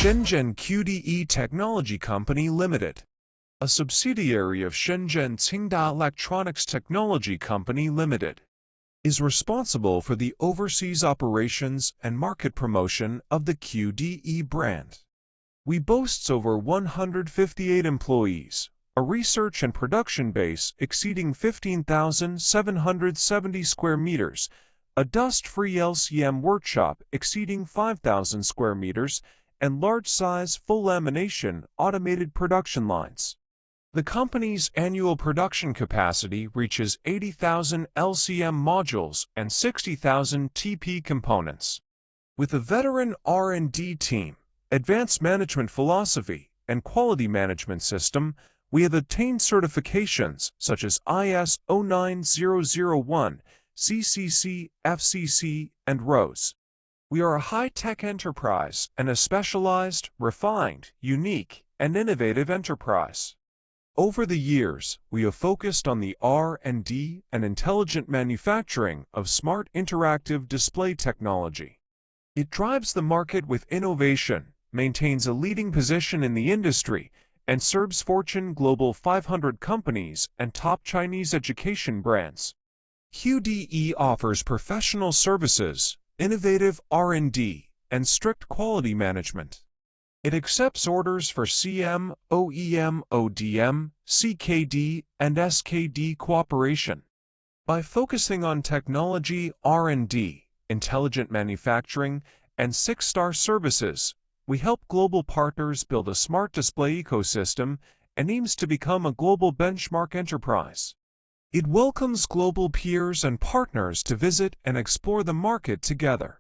Shenzhen QDE Technology Company Limited, a subsidiary of Shenzhen Tsingda Electronics Technology Company Limited, is responsible for the overseas operations and market promotion of the QDE brand. We boasts over 158 employees, a research and production base exceeding 15,770 square meters, a dust-free LCM workshop exceeding 5,000 square meters, and large-size full lamination automated production lines. The company's annual production capacity reaches 80,000 LCM modules and 60,000 TP components. With a veteran R&D team, advanced management philosophy, and quality management system, we have obtained certifications such as ISO 9001, CCC, FCC, and RoHS. We are a high-tech enterprise and a specialized, refined, unique, and innovative enterprise. Over the years, we have focused on the R&D and intelligent manufacturing of smart interactive display technology. It drives the market with innovation, maintains a leading position in the industry, and serves Fortune Global 500 companies and top Chinese education brands. QDE offers professional services, innovative R&D, and strict quality management. It accepts orders for CM, OEM, ODM, SKD, and SKD cooperation. By focusing on technology, R&D, intelligent manufacturing, and 6-star services, we help global partners build a smart display ecosystem and aims to become a global benchmark enterprise. It welcomes global peers and partners to visit and explore the market together.